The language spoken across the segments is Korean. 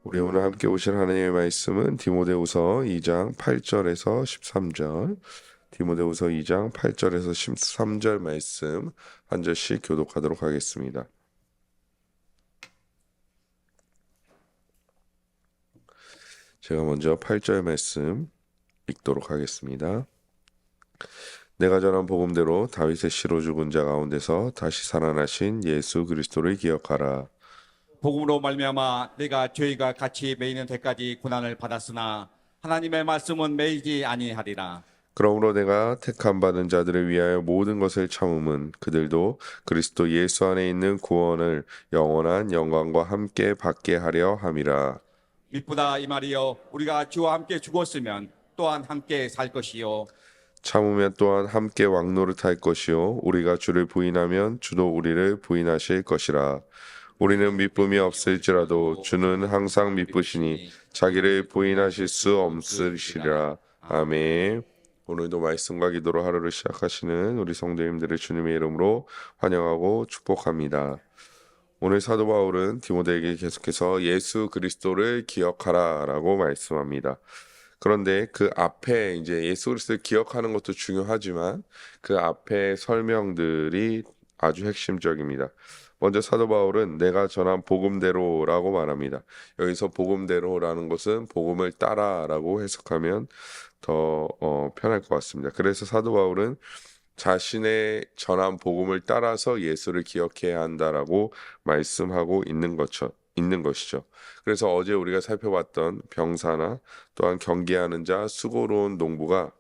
우리 오늘 함께 보실 하나님의 말씀은 디모데후서 2장 8절에서 13절, 디모데후서 2장 8절에서 13절 말씀 한 절씩 교독하도록 하겠습니다. 제가 먼저 8절 말씀 읽도록 하겠습니다. 내가 전한 복음대로 다윗의 씨로 죽은 자 가운데서 다시 살아나신 예수 그리스도를 기억하라. 복음으로 말미암아 내가 저희가 같이 매이는 데까지 고난을 받았으나 하나님의 말씀은 매이지 아니하리라. 그러므로 내가 택함 받은 자들을 위하여 모든 것을 참음은 그들도 그리스도 예수 안에 있는 구원을 영원한 영광과 함께 받게 하려 함이라. 미쁘다 이 말이여, 우리가 주와 함께 죽었으면 또한 함께 살 것이요 참으면 또한 함께 왕노릇할 것이요 우리가 주를 부인하면 주도 우리를 부인하실 것이라. 우리는 미쁨이 없을지라도 주는 항상 미쁘시니 자기를 부인하실 수 없으시리라. 아멘. 오늘도 말씀과 기도로 하루를 시작하시는 우리 성도님들을 주님의 이름으로 환영하고 축복합니다. 오늘 사도 바울은 디모데에게 계속해서 예수 그리스도를 기억하라라고 말씀합니다. 그런데 그 앞에 이제 예수 그리스도를 기억하는 것도 중요하지만 그 앞에 설명들이 아주 핵심적입니다. 먼저 사도 바울은 내가 전한 복음대로라고 말합니다. 여기서 복음대로라는 것은 복음을 따라라고 해석하면 더 편할 것 같습니다. 그래서 사도 바울은 자신의 전한 복음을 따라서 예수를 기억해야 한다라고 말씀하고 있는 것이죠. 그래서 어제 우리가 살펴봤던 병사나 또한 경계하는 자, 수고로운 농부가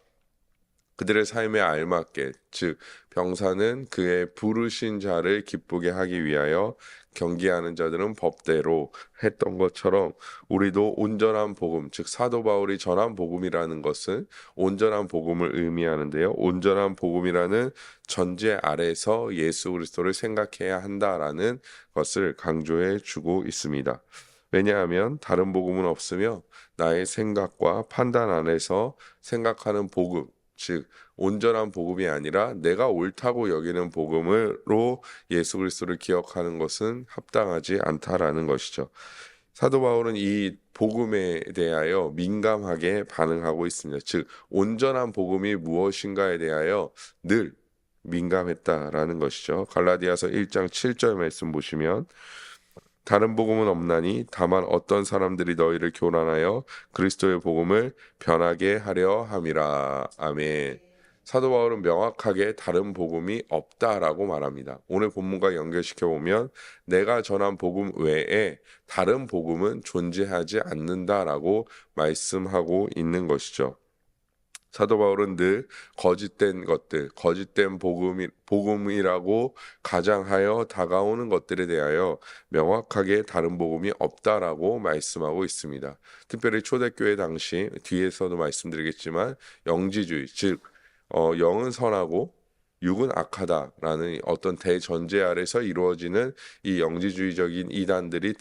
그들의 삶에 알맞게, 즉 병사는 그의 부르신 자를 기쁘게 하기 위하여, 경계하는 자들은 법대로 했던 것처럼 우리도 온전한 복음, 즉 사도 바울이 전한 복음이라는 것은 온전한 복음을 의미하는데요. 온전한 복음이라는 전제 아래서 예수 그리스도를 생각해야 한다라는 것을 강조해 주고 있습니다. 왜냐하면 다른 복음은 없으며 나의 생각과 판단 안에서 생각하는 복음, 즉 온전한 복음이 아니라 내가 옳다고 여기는 복음으로 예수 그리스도를 기억하는 것은 합당하지 않다라는 것이죠. 사도 바울은 이 복음에 대하여 민감하게 반응하고 있습니다. 즉 온전한 복음이 무엇인가에 대하여 늘 민감했다라는 것이죠. 갈라디아서 1장 7절 말씀 보시면 다른 복음은 없나니 다만 어떤 사람들이 너희를 교란하여 그리스도의 복음을 변하게 하려 함이라. 아멘. 사도 바울은 명확하게 다른 복음이 없다라고 말합니다. 오늘 본문과 연결시켜 보면 내가 전한 복음 외에 다른 복음은 존재하지 않는다라고 말씀하고 있는 것이죠. 사도 바울은 늘 거짓된 것들, 거짓된 복음이라고 가장하여 다가오는 것들에 대하여 명확하게 다른 복음이 없다라고 말씀하고 있습니다. 특별히 초대교회 당시, 뒤에서도 말씀드리겠지만 영지주의, 즉 영은 선하고 육은 악하다라는 어떤 대전제 아래서 이루어지는 이 영지주의적인 이단들이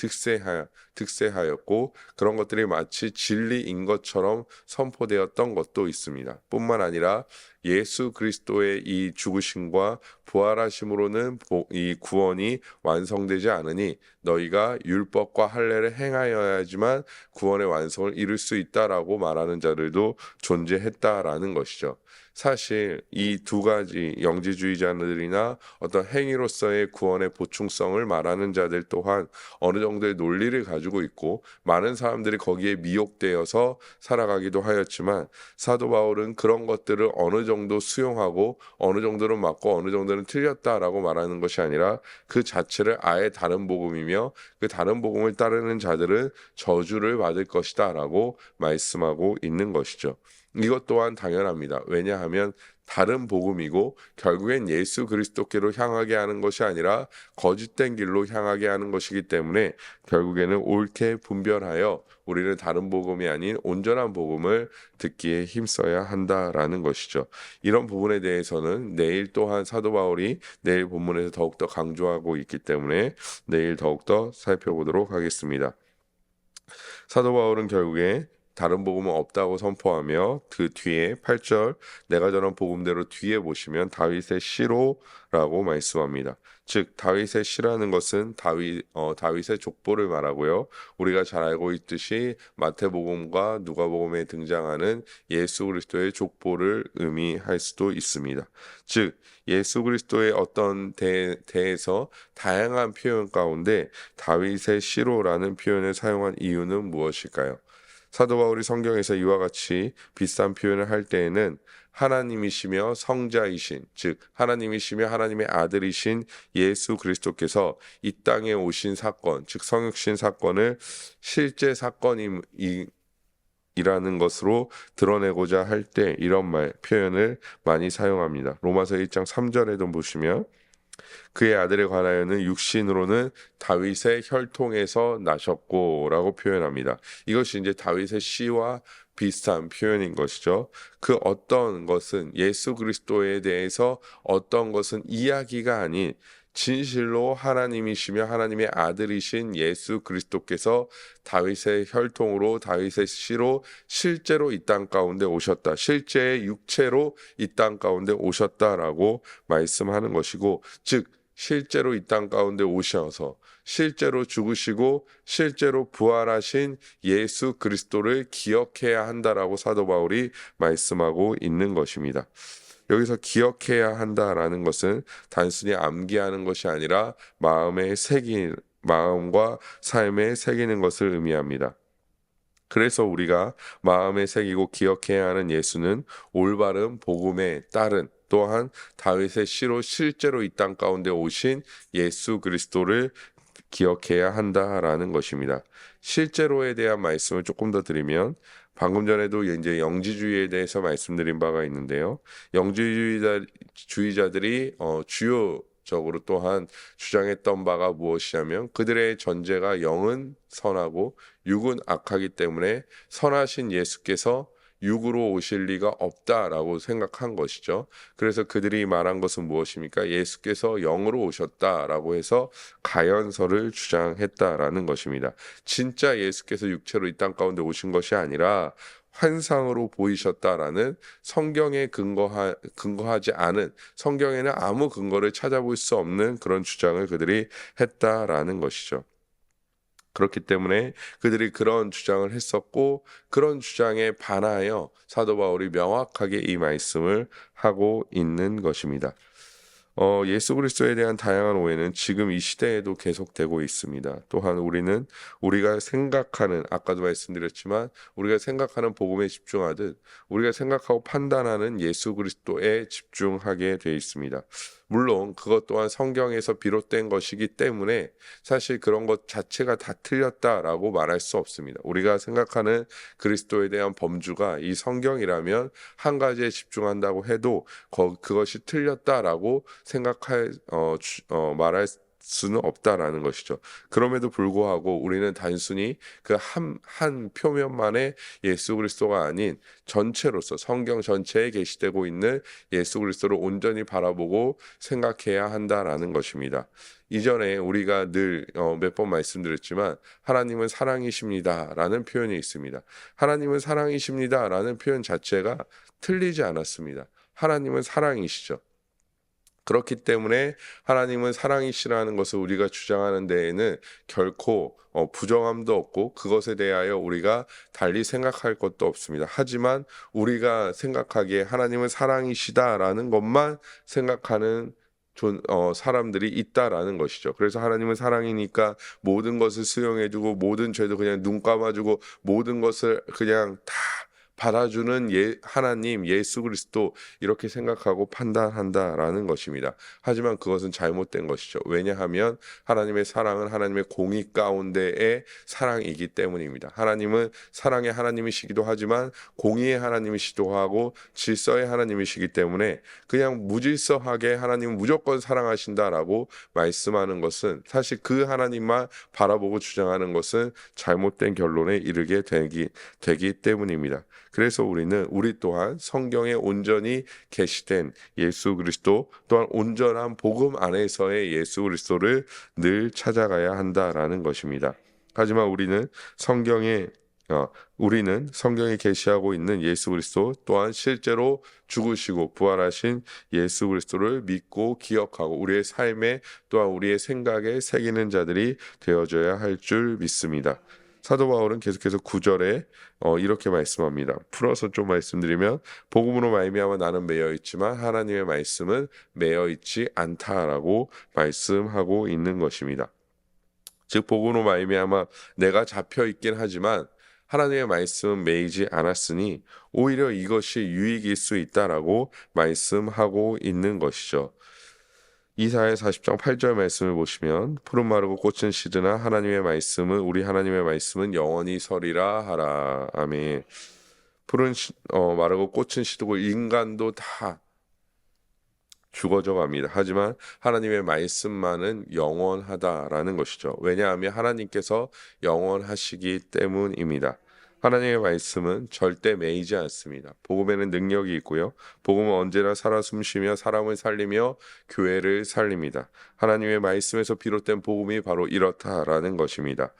득세하였고 그런 것들이 마치 진리인 것처럼 선포되었던 것도 있습니다. 뿐만 아니라 예수 그리스도의 이 죽으심과 부활하심으로는 이 구원이 완성되지 않으니 너희가 율법과 할례를 행하여야지만 구원의 완성을 이룰 수 있다라고 말하는 자들도 존재했다라는 것이죠. 사실 이 두 가지 영지주의자들이나 어떤 행위로서의 구원의 보충성을 말하는 자들 또한 어느 정도의 논리를 가지고 있고 많은 사람들이 거기에 미혹되어서 살아가기도 하였지만 사도 바울은 그런 것들을 어느 정도 수용하고 어느 정도는 맞고 어느 정도는 틀렸다라고 말하는 것이 아니라 그 자체를 아예 다른 복음이며 그 다른 복음을 따르는 자들은 저주를 받을 것이다라고 말씀하고 있는 것이죠. 이것 또한 당연합니다. 왜냐하면 다른 복음이고 결국엔 예수 그리스도께로 향하게 하는 것이 아니라 거짓된 길로 향하게 하는 것이기 때문에 결국에는 옳게 분별하여 우리는 다른 복음이 아닌 온전한 복음을 듣기에 힘써야 한다라는 것이죠. 이런 부분에 대해서는 내일 또한 사도 바울이 내일 본문에서 더욱더 강조하고 있기 때문에 내일 더욱더 살펴보도록 하겠습니다. 사도 바울은 결국에 다른 복음은 없다고 선포하며 그 뒤에 8절 내가 전한 복음대로 뒤에 보시면 다윗의 시로라고 말씀합니다. 즉 다윗의 시라는 것은 다윗의 족보를 말하고요. 우리가 잘 알고 있듯이 마태복음과 누가복음에 등장하는 예수 그리스도의 족보를 의미할 수도 있습니다. 즉 예수 그리스도의 어떤 대에서 다양한 표현 가운데 다윗의 시로라는 표현을 사용한 이유는 무엇일까요? 사도 바울이 성경에서 이와 같이 비슷한 표현을 할 때에는 하나님이시며 성자이신, 즉 하나님이시며 하나님의 아들이신 예수 그리스도께서 이 땅에 오신 사건, 즉 성육신 사건을 실제 사건이라는 것으로 드러내고자 할 때 이런 표현을 많이 사용합니다. 로마서 1장 3절에도 보시면 그의 아들에 관하여는 육신으로는 다윗의 혈통에서 나셨고라고 표현합니다. 이것이 이제 다윗의 시와 비슷한 표현인 것이죠. 그 어떤 것은 예수 그리스도에 대해서 어떤 것은 이야기가 아닌 진실로 하나님이시며 하나님의 아들이신 예수 그리스도께서 다윗의 혈통으로 다윗의 씨로 실제로 이 땅 가운데 오셨다. 실제의 육체로 이 땅 가운데 오셨다라고 말씀하는 것이고, 즉 실제로 이 땅 가운데 오셔서 실제로 죽으시고 실제로 부활하신 예수 그리스도를 기억해야 한다라고 사도 바울이 말씀하고 있는 것입니다. 여기서 기억해야 한다라는 것은 단순히 암기하는 것이 아니라 마음과 삶에 새기는 것을 의미합니다. 그래서 우리가 마음에 새기고 기억해야 하는 예수는 올바른 복음에 따른 또한 다윗의 씨로 실제로 이 땅 가운데 오신 예수 그리스도를 기억해야 한다라는 것입니다. 실제로에 대한 말씀을 조금 더 드리면 방금 전에도 이제 영지주의에 대해서 말씀드린 바가 있는데요. 영지주의자들이 주요적으로 또한 주장했던 바가 무엇이냐면 그들의 전제가 영은 선하고 육은 악하기 때문에 선하신 예수께서 육으로 오실 리가 없다라고 생각한 것이죠. 그래서 그들이 말한 것은 무엇입니까? 예수께서 영으로 오셨다라고 해서 가연설을 주장했다라는 것입니다. 진짜 예수께서 육체로 이 땅 가운데 오신 것이 아니라 환상으로 보이셨다라는 성경에 근거하지 않은, 성경에는 아무 근거를 찾아볼 수 없는 그런 주장을 그들이 했다라는 것이죠. 그렇기 때문에 그들이 그런 주장을 했었고 그런 주장에 반하여 사도 바울이 명확하게 이 말씀을 하고 있는 것입니다. 예수 그리스도에 대한 다양한 오해는 지금 이 시대에도 계속되고 있습니다. 또한 우리가 생각하는, 아까도 말씀드렸지만 우리가 생각하는 복음에 집중하듯 우리가 생각하고 판단하는 예수 그리스도에 집중하게 되어 있습니다. 물론 그것 또한 성경에서 비롯된 것이기 때문에 사실 그런 것 자체가 다 틀렸다라고 말할 수 없습니다. 우리가 생각하는 그리스도에 대한 범주가 이 성경이라면 한 가지에 집중한다고 해도 그것이 틀렸다라고 말할 수는 없다라는 것이죠. 그럼에도 불구하고 우리는 단순히 그 한 표면만의 예수 그리스도가 아닌 전체로서 성경 전체에 계시되고 있는 예수 그리스도를 온전히 바라보고 생각해야 한다라는 것입니다. 이전에 우리가 늘 몇 번 말씀드렸지만 하나님은 사랑이십니다라는 표현이 있습니다. 하나님은 사랑이십니다라는 표현 자체가 틀리지 않았습니다. 하나님은 사랑이시죠. 그렇기 때문에 하나님은 사랑이시라는 것을 우리가 주장하는 데에는 결코 부정함도 없고 그것에 대하여 우리가 달리 생각할 것도 없습니다. 하지만 우리가 생각하기에 하나님은 사랑이시다라는 것만 생각하는 사람들이 있다라는 것이죠. 그래서 하나님은 사랑이니까 모든 것을 수용해주고 모든 죄도 그냥 눈 감아주고 모든 것을 그냥 다 받아주는 하나님 예수 그리스도 이렇게 생각하고 판단한다라는 것입니다. 하지만 그것은 잘못된 것이죠. 왜냐하면 하나님의 사랑은 하나님의 공의 가운데의 사랑이기 때문입니다. 하나님은 사랑의 하나님이시기도 하지만 공의의 하나님이시기도 하고 질서의 하나님이시기 때문에 그냥 무질서하게 하나님은 무조건 사랑하신다라고 말씀하는 것은 사실 그 하나님만 바라보고 주장하는 것은 잘못된 결론에 이르게 되기 때문입니다. 그래서 우리 또한 성경에 온전히 계시된 예수 그리스도 또한 온전한 복음 안에서의 예수 그리스도를 늘 찾아가야 한다라는 것입니다. 하지만 우리는 성경에 우리는 성경에 계시하고 있는 예수 그리스도 또한 실제로 죽으시고 부활하신 예수 그리스도를 믿고 기억하고 우리의 삶에 또한 우리의 생각에 새기는 자들이 되어져야 할 줄 믿습니다. 사도 바울은 계속해서 9절에 이렇게 말씀합니다. 풀어서 좀 말씀드리면 복음으로 말미암아 나는 매여 있지만 하나님의 말씀은 매여 있지 않다라고 말씀하고 있는 것입니다. 즉 복음으로 말미암아 내가 잡혀 있긴 하지만 하나님의 말씀은 매이지 않았으니 오히려 이것이 유익일 수 있다라고 말씀하고 있는 것이죠. 이사야 40장 8절 말씀을 보시면 푸른 마르고 꽃은 시드나 하나님의 말씀은 우리 하나님의 말씀은 영원히 서리라 하라. 아멘. 푸른 마르고 꽃은 시드고 인간도 다 죽어져 갑니다. 하지만 하나님의 말씀만은 영원하다라는 것이죠. 왜냐하면 하나님께서 영원하시기 때문입니다. 하나님의 말씀은 절대 매이지 않습니다. 복음에는 능력이 있고요. 복음은 언제나 살아 숨쉬며 사람을 살리며 교회를 살립니다. 하나님의 말씀에서 비롯된 복음이 바로 이렇다라는 것입니다.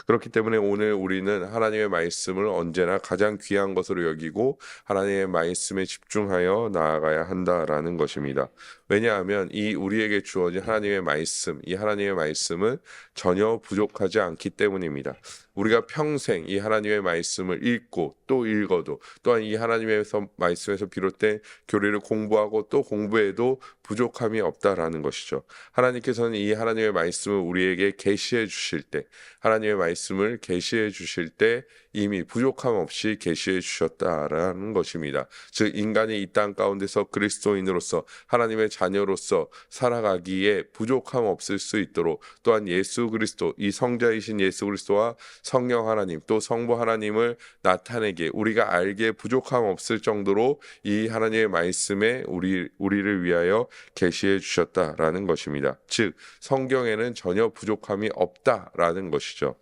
그렇기 때문에 오늘 우리는 하나님의 말씀을 언제나 가장 귀한 것으로 여기고 하나님의 말씀에 집중하여 나아가야 한다라는 것입니다. 왜냐하면 이 우리에게 주어진 하나님의 말씀, 이 하나님의 말씀은 전혀 부족하지 않기 때문입니다. 우리가 평생 이 하나님의 말씀을 읽고 또 읽어도 또한 이 하나님의 말씀에서 비롯된 교리를 공부하고 또 공부해도 부족함이 없다라는 것이죠. 하나님께서는 이 하나님의 말씀을 우리에게 계시해 주실 때, 하나님의 말씀을 계시해 주실 때 이미 부족함 없이 계시해 주셨다라는 것입니다. 즉 인간이 이 땅 가운데서 그리스도인으로서 하나님의 자녀로서 살아가기에 부족함 없을 수 있도록 또한 예수 그리스도, 이 성자이신 예수 그리스도와 성령 하나님 또 성부 하나님을 나타내게 우리가 알기에 부족함 없을 정도로 이 하나님의 말씀에 우리를 위하여 계시해 주셨다라는 것입니다. 즉 성경에는 전혀 부족함이 없다라는 것이죠.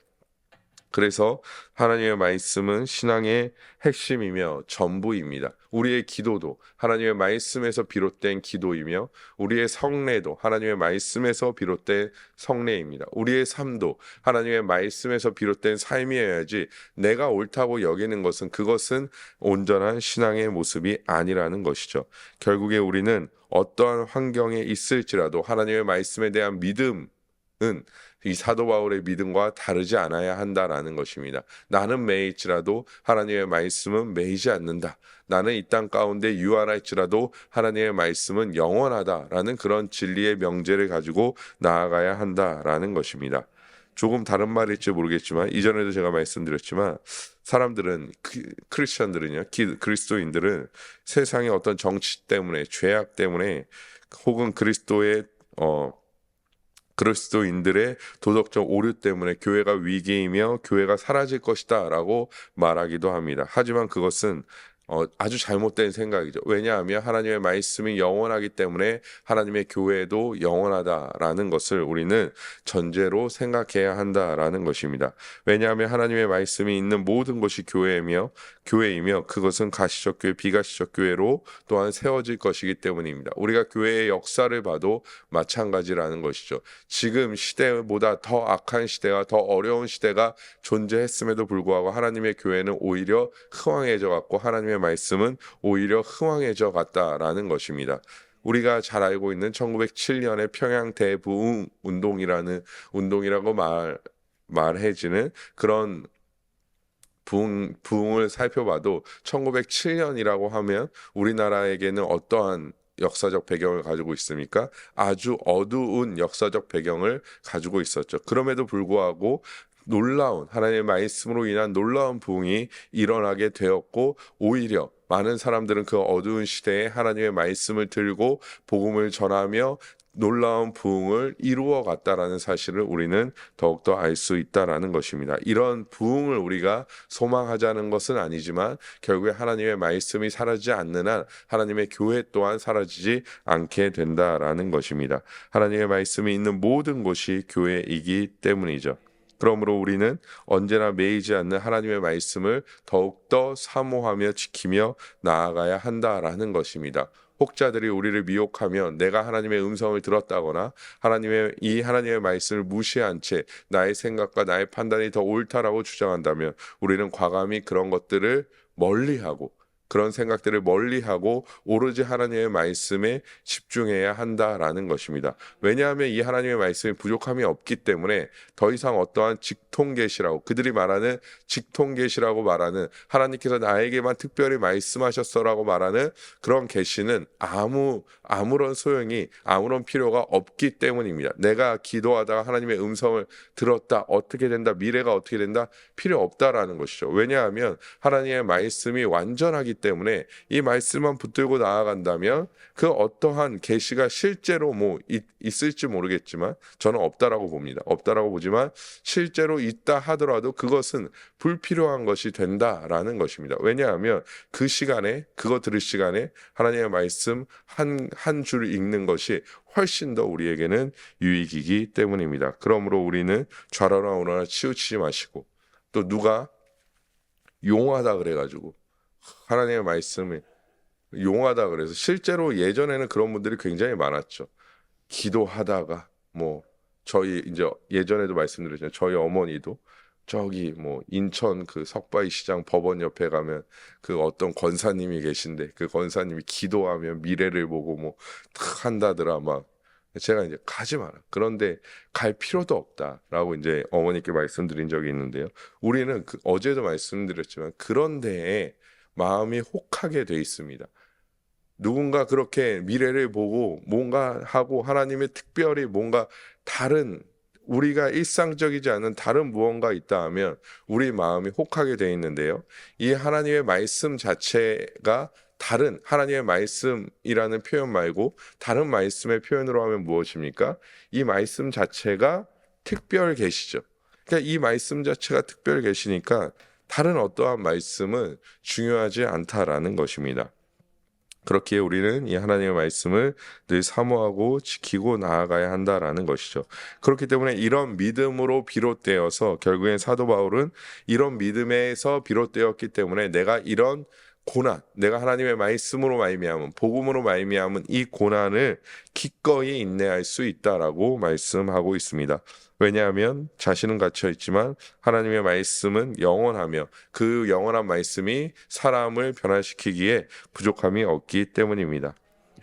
그래서 하나님의 말씀은 신앙의 핵심이며 전부입니다. 우리의 기도도 하나님의 말씀에서 비롯된 기도이며 우리의 성례도 하나님의 말씀에서 비롯된 성례입니다. 우리의 삶도 하나님의 말씀에서 비롯된 삶이어야지 내가 옳다고 여기는 것은 그것은 온전한 신앙의 모습이 아니라는 것이죠. 결국에 우리는 어떠한 환경에 있을지라도 하나님의 말씀에 대한 믿음은 이 사도 바울의 믿음과 다르지 않아야 한다라는 것입니다. 나는 매일지라도 하나님의 말씀은 매이지 않는다. 나는 이 땅 가운데 유한할지라도 하나님의 말씀은 영원하다라는 그런 진리의 명제를 가지고 나아가야 한다라는 것입니다. 조금 다른 말일지 모르겠지만 이전에도 제가 말씀드렸지만 사람들은 크리스천들은요, 그리스도인들은 세상의 어떤 정치 때문에 죄악 때문에 혹은 그리스도인들의 도덕적 오류 때문에 교회가 위기이며 교회가 사라질 것이다 라고 말하기도 합니다. 하지만 그것은 아주 잘못된 생각이죠. 왜냐하면 하나님의 말씀이 영원하기 때문에 하나님의 교회도 영원하다라는 것을 우리는 전제로 생각해야 한다라는 것입니다. 왜냐하면 하나님의 말씀이 있는 모든 것이 교회이며 그것은 가시적 교회, 비가시적 교회로 또한 세워질 것이기 때문입니다. 우리가 교회의 역사를 봐도 마찬가지라는 것이죠. 지금 시대보다 더 악한 시대와 더 어려운 시대가 존재했음에도 불구하고 하나님의 교회는 오히려 흥왕해져 갔고 하나님의 말씀은 오히려 흥왕해져 갔다라는 것입니다. 우리가 잘 알고 있는 1907년의 평양 대부흥 운동이라고 말해지는 그런 부흥을 살펴봐도 1907년이라고 하면 우리나라에게는 어떠한 역사적 배경을 가지고 있습니까? 아주 어두운 역사적 배경을 가지고 있었죠. 그럼에도 불구하고 놀라운 하나님의 말씀으로 인한 놀라운 부흥이 일어나게 되었고 오히려 많은 사람들은 그 어두운 시대에 하나님의 말씀을 들고 복음을 전하며 놀라운 부흥을 이루어 갔다라는 사실을 우리는 더욱더 알 수 있다라는 것입니다. 이런 부흥을 우리가 소망하자는 것은 아니지만 결국에 하나님의 말씀이 사라지지 않는 한 하나님의 교회 또한 사라지지 않게 된다라는 것입니다. 하나님의 말씀이 있는 모든 곳이 교회이기 때문이죠. 그러므로 우리는 언제나 매이지 않는 하나님의 말씀을 더욱더 사모하며 지키며 나아가야 한다라는 것입니다. 혹자들이 우리를 미혹하면 내가 하나님의 음성을 들었다거나 하나님의 말씀을 무시한 채 나의 생각과 나의 판단이 더 옳다라고 주장한다면 우리는 과감히 그런 것들을 멀리하고 그런 생각들을 멀리하고 오로지 하나님의 말씀에 집중해야 한다라는 것입니다. 왜냐하면 이 하나님의 말씀에 부족함이 없기 때문에 더 이상 어떠한 직통계시라고 그들이 말하는 직통계시라고 말하는 하나님께서 나에게만 특별히 말씀하셨어라고 말하는 그런 계시는 아무런 소용이 아무런 필요가 없기 때문입니다. 내가 기도하다가 하나님의 음성을 들었다 어떻게 된다 미래가 어떻게 된다 필요 없다라는 것이죠. 왜냐하면 하나님의 말씀이 완전하기 때문에 이 말씀만 붙들고 나아간다면 그 어떠한 계시가 실제로 있을지 모르겠지만 저는 없다라고 봅니다. 없다라고 보지만 실제로 있다 하더라도 그것은 불필요한 것이 된다라는 것입니다. 왜냐하면 그 시간에 그거 들을 시간에 하나님의 말씀 한 줄 읽는 것이 훨씬 더 우리에게는 유익이기 때문입니다. 그러므로 우리는 좌로나 우로나 치우치지 마시고 또 누가 용하다 그래가지고 하나님의 말씀을 용하다 그래서 실제로 예전에는 그런 분들이 굉장히 많았죠. 기도하다가 저희 이제 예전에도 말씀드렸잖아요. 저희 어머니도 저기 인천 그 석바위 시장 법원 옆에 가면 그 어떤 권사님이 계신데 그 권사님이 기도하면 미래를 보고 탁 한다더라 막 제가 이제 가지 마라. 그런데 갈 필요도 없다라고 이제 어머니께 말씀드린 적이 있는데요. 우리는 어제도 말씀드렸지만 그런 데에 마음이 혹하게 돼 있습니다. 누군가 그렇게 미래를 보고 뭔가 하고 하나님의 특별히 뭔가 다른 우리가 일상적이지 않은 다른 무언가 있다 하면 우리 마음이 혹하게 돼 있는데요. 이 하나님의 말씀 자체가 다른 하나님의 말씀이라는 표현 말고 다른 말씀의 표현으로 하면 무엇입니까? 이 말씀 자체가 특별 계시죠. 그러니까 이 말씀 자체가 특별 계시니까 다른 어떠한 말씀은 중요하지 않다라는 것입니다. 그렇기에 우리는 이 하나님의 말씀을 늘 사모하고 지키고 나아가야 한다라는 것이죠. 그렇기 때문에 이런 믿음으로 비롯되어서 결국엔 사도 바울은 이런 믿음에서 비롯되었기 때문에 내가 이런 고난, 내가 하나님의 말씀으로 말미암은 복음으로 말미암은 이 고난을 기꺼이 인내할 수 있다라고 말씀하고 있습니다. 왜냐하면 자신은 갇혀 있지만 하나님의 말씀은 영원하며 그 영원한 말씀이 사람을 변화시키기에 부족함이 없기 때문입니다.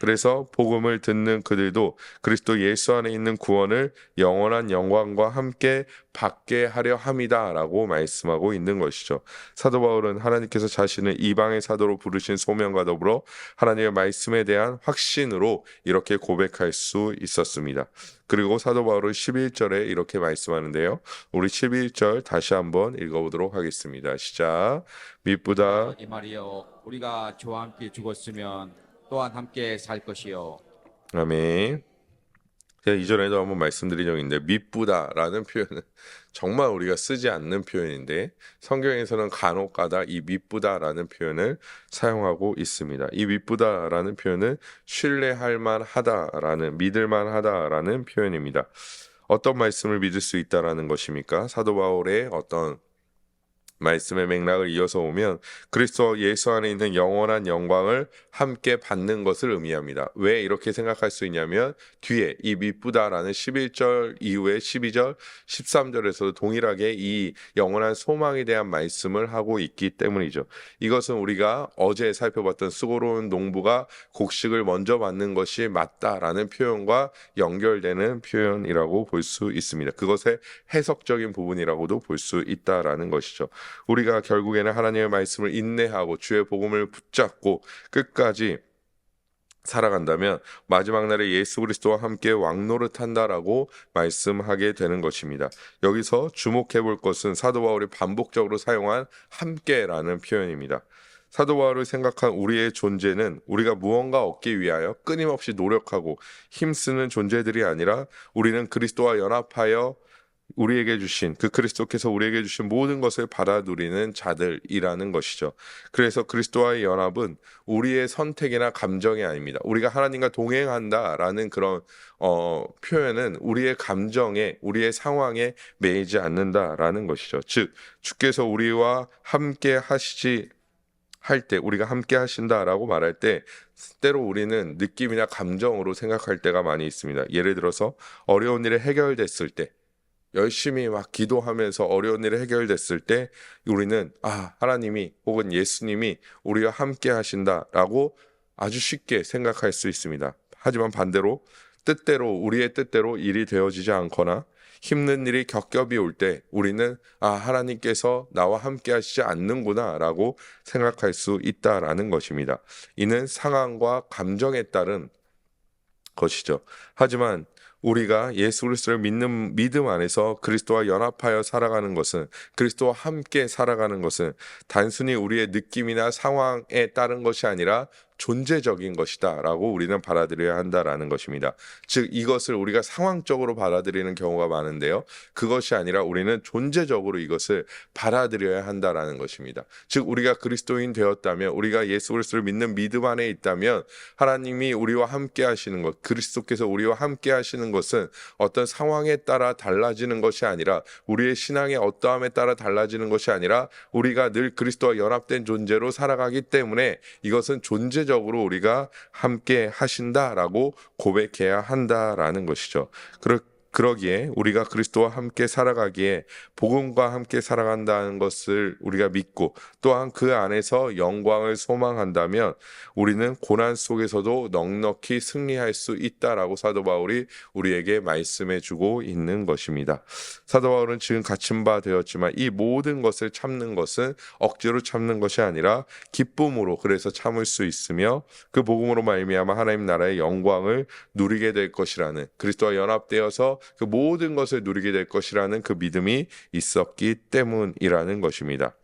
그래서 복음을 듣는 그들도 그리스도 예수 안에 있는 구원을 영원한 영광과 함께 받게 하려 함이다라고 말씀하고 있는 것이죠. 사도 바울은 하나님께서 자신을 이방의 사도로 부르신 소명과 더불어 하나님의 말씀에 대한 확신으로 이렇게 고백할 수 있었습니다. 그리고 사도 바울은 11절에 이렇게 말씀하는데요. 우리 11절 다시 한번 읽어보도록 하겠습니다. 시작. 미쁘다 이 말이요 우리가 저와 함께 죽었으면 또한 함께 살 것이요. 아멘. 제가 이전에도 한번 말씀드린 적이 있는데 미쁘다라는 표현은 정말 우리가 쓰지 않는 표현인데 성경에서는 간혹가다 이 미쁘다라는 표현을 사용하고 있습니다. 이 미쁘다라는 표현은 신뢰할 만하다라는 믿을 만하다라는 표현입니다. 어떤 말씀을 믿을 수 있다라는 것입니까? 사도 바울의 어떤 말씀의 맥락을 이어서 오면 그리스도 예수 안에 있는 영원한 영광을 함께 받는 것을 의미합니다. 왜 이렇게 생각할 수 있냐면 뒤에 이 미쁘다라는 11절 이후에 12절, 13절에서도 동일하게 이 영원한 소망에 대한 말씀을 하고 있기 때문이죠. 이것은 우리가 어제 살펴봤던 수고로운 농부가 곡식을 먼저 받는 것이 맞다라는 표현과 연결되는 표현이라고 볼 수 있습니다. 그것의 해석적인 부분이라고도 볼 수 있다라는 것이죠. 우리가 결국에는 하나님의 말씀을 인내하고 주의 복음을 붙잡고 끝까지 살아간다면 마지막 날에 예수 그리스도와 함께 왕노릇한다라고 말씀하게 되는 것입니다. 여기서 주목해 볼 것은 사도 바울이 반복적으로 사용한 함께라는 표현입니다. 사도 바울을 생각한 우리의 존재는 우리가 무언가 얻기 위하여 끊임없이 노력하고 힘쓰는 존재들이 아니라 우리는 그리스도와 연합하여 우리에게 주신 그 그리스도께서 우리에게 주신 모든 것을 받아 누리는 자들이라는 것이죠. 그래서 그리스도와의 연합은 우리의 선택이나 감정이 아닙니다. 우리가 하나님과 동행한다라는 그런 표현은 우리의 감정에 우리의 상황에 매이지 않는다라는 것이죠. 즉 주께서 우리와 함께 하시지 할 때, 우리가 함께 하신다라고 말할 때 때로 우리는 느낌이나 감정으로 생각할 때가 많이 있습니다. 예를 들어서 어려운 일이 해결됐을 때, 열심히 막 기도하면서 어려운 일이 해결됐을 때 우리는 하나님이 혹은 예수님이 우리와 함께 하신다라고 아주 쉽게 생각할 수 있습니다. 하지만 반대로 우리의 뜻대로 일이 되어지지 않거나 힘든 일이 겹겹이 올 때 우리는 하나님께서 나와 함께 하시지 않는구나라고 생각할 수 있다라는 것입니다. 이는 상황과 감정에 따른 것이죠. 하지만 우리가 예수 그리스도를 믿는 믿음 안에서 그리스도와 연합하여 살아가는 것은, 그리스도와 함께 살아가는 것은 단순히 우리의 느낌이나 상황에 따른 것이 아니라 존재적인 것이다라고 우리는 받아들여야 한다라는 것입니다. 즉 이것을 우리가 상황적으로 받아들이는 경우가 많은데요. 그것이 아니라 우리는 존재적으로 이것을 받아들여야 한다라는 것입니다. 즉 우리가 그리스도인 되었다면, 우리가 예수 그리스도를 믿는 믿음 안에 있다면 하나님이 우리와 함께 하시는 것, 그리스도께서 우리와 함께 하시는 것은 어떤 상황에 따라 달라지는 것이 아니라, 우리의 신앙의 어떠함에 따라 달라지는 것이 아니라 우리가 늘 그리스도와 연합된 존재로 살아가기 때문에 이것은 존재적으로 우리가 함께 하신다라고 고백해야 한다라는 것이죠. 그러기에 우리가 그리스도와 함께 살아가기에 복음과 함께 살아간다는 것을 우리가 믿고 또한 그 안에서 영광을 소망한다면 우리는 고난 속에서도 넉넉히 승리할 수 있다라고 사도 바울이 우리에게 말씀해 주고 있는 것입니다. 사도 바울은 지금 갇힌 바 되었지만 이 모든 것을 참는 것은 억지로 참는 것이 아니라 기쁨으로 그래서 참을 수 있으며 그 복음으로 말미암아 하나님 나라의 영광을 누리게 될 것이라는, 그리스도와 연합되어서 그 모든 것을 누리게 될 것이라는 그 믿음이 있었기 때문이라는 것입니다.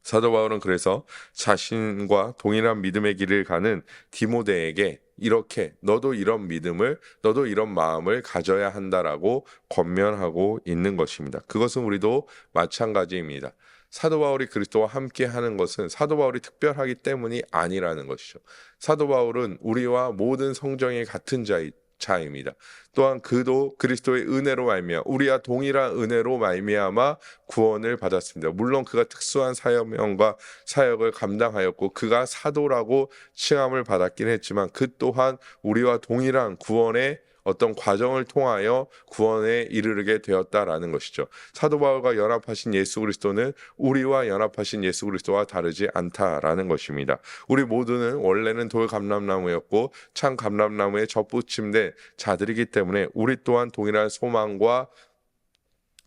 사도 바울은 그래서 자신과 동일한 믿음의 길을 가는 디모데에게 이렇게 너도 이런 믿음을, 너도 이런 마음을 가져야 한다라고 권면하고 있는 것입니다. 그것은 우리도 마찬가지입니다. 사도 바울이 그리스도와 함께 하는 것은 사도 바울이 특별하기 때문이 아니라는 것이죠. 사도 바울은 우리와 모든 성정이 같은 자입니다. 또한 그도 그리스도의 은혜로 말미암아, 우리와 동일한 은혜로 말미암아 구원을 받았습니다. 물론 그가 특수한 사명과 사역을 감당하였고 그가 사도라고 칭함을 받았긴 했지만 그 또한 우리와 동일한 구원의 어떤 과정을 통하여 구원에 이르게 되었다라는 것이죠. 사도 바울과 연합하신 예수 그리스도는 우리와 연합하신 예수 그리스도와 다르지 않다라는 것입니다. 우리 모두는 원래는 돌 감람나무였고 참 감람나무에 접붙임된 자들이기 때문에 우리 또한 동일한 소망과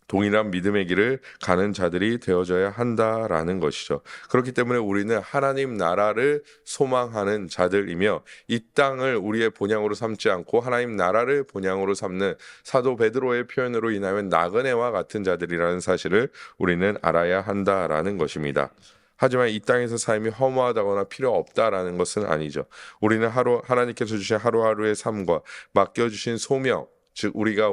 동일한 믿음의 길을 가는 자들이 되어져야 한다라는 것이죠. 그렇기 때문에 우리는 하나님 나라를 소망하는 자들이며 이 땅을 우리의 본향으로 삼지 않고 하나님 나라를 본향으로 삼는 사도 베드로의 표현으로 인하면 나그네와 같은 자들이라는 사실을 우리는 알아야 한다라는 것입니다. 하지만 이 땅에서 삶이 허무하다거나 필요 없다라는 것은 아니죠. 우리는 하나님께서 주신 하루하루의 삶과 맡겨주신 소명, 즉 우리가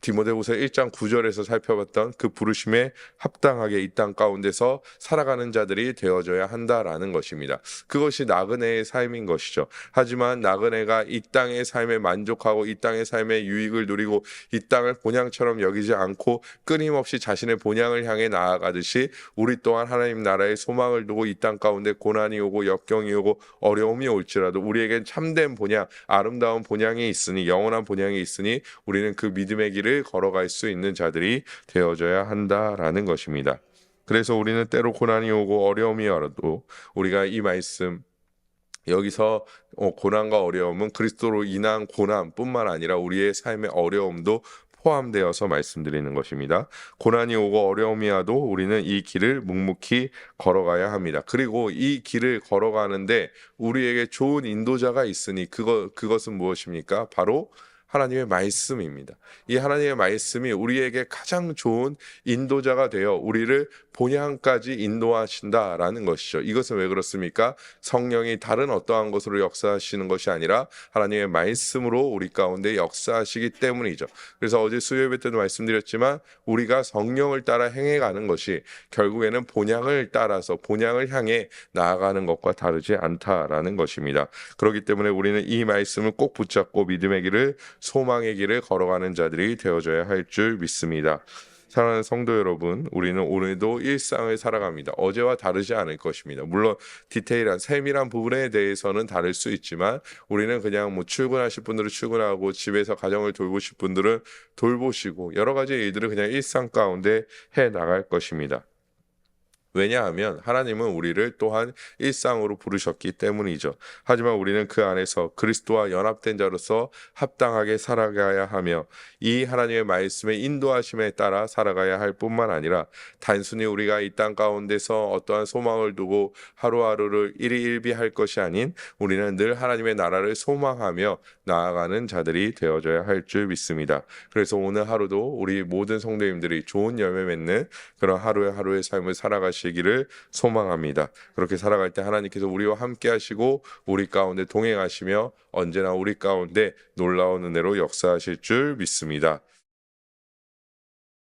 디모데후서 1장 9절에서 살펴봤던 그 부르심에 합당하게 이 땅 가운데서 살아가는 자들이 되어져야 한다라는 것입니다. 그것이 나그네의 삶인 것이죠. 하지만 나그네가 이 땅의 삶에 만족하고 이 땅의 삶의 유익을 누리고 이 땅을 본향처럼 여기지 않고 끊임없이 자신의 본향을 향해 나아가듯이 우리 또한 하나님 나라의 소망을 두고 이 땅 가운데 고난이 오고 역경이 오고 어려움이 올지라도 우리에겐 참된 본향, 아름다운 본향이 있으니, 영원한 본향이 있으니 우리는 그 믿음의 길을 걸어갈 수 있는 자들이 되어져야 한다라는 것입니다. 그래서 우리는 때로 고난이 오고 어려움이 와도 우리가 이 말씀 여기서 고난과 어려움은 그리스도로 인한 고난뿐만 아니라 우리의 삶의 어려움도 포함되어서 말씀드리는 것입니다. 고난이 오고 어려움이 와도 우리는 이 길을 묵묵히 걸어가야 합니다. 그리고 이 길을 걸어가는데 우리에게 좋은 인도자가 있으니 그것은 무엇입니까? 바로 하나님의 말씀입니다. 이 하나님의 말씀이 우리에게 가장 좋은 인도자가 되어 우리를 본향까지 인도하신다라는 것이죠. 이것은 왜 그렇습니까? 성령이 다른 어떠한 것으로 역사하시는 것이 아니라 하나님의 말씀으로 우리 가운데 역사하시기 때문이죠. 그래서 어제 수요예배 때도 말씀드렸지만 우리가 성령을 따라 행해가는 것이 결국에는 본향을 따라서 본향을 향해 나아가는 것과 다르지 않다라는 것입니다. 그렇기 때문에 우리는 이 말씀을 꼭 붙잡고 믿음의 길을, 소망의 길을 걸어가는 자들이 되어져야 할 줄 믿습니다. 사랑하는 성도 여러분, 우리는 오늘도 일상을 살아갑니다. 어제와 다르지 않을 것입니다. 물론 디테일한 세밀한 부분에 대해서는 다를 수 있지만 우리는 그냥 뭐 출근하실 분들은 출근하고 집에서 가정을 돌보실 분들은 돌보시고 여러 가지 일들을 그냥 일상 가운데 해 나갈 것입니다. 왜냐하면 하나님은 우리를 또한 일상으로 부르셨기 때문이죠. 하지만 우리는 그 안에서 그리스도와 연합된 자로서 합당하게 살아가야 하며 이 하나님의 말씀의 인도하심에 따라 살아가야 할 뿐만 아니라 단순히 우리가 이 땅 가운데서 어떠한 소망을 두고 하루하루를 일희일비할 것이 아닌 우리는 늘 하나님의 나라를 소망하며 나아가는 자들이 되어져야 할 줄 믿습니다. 그래서 오늘 하루도 우리 모든 성도님들이 좋은 열매 맺는 그런 하루의 삶을 살아가시기를 소망합니다. 그렇게 살아갈 때 하나님께서 우리와 함께 하시고 우리 가운데 동행하시며 언제나 우리 가운데 놀라운 은혜로 역사하실 줄 믿습니다.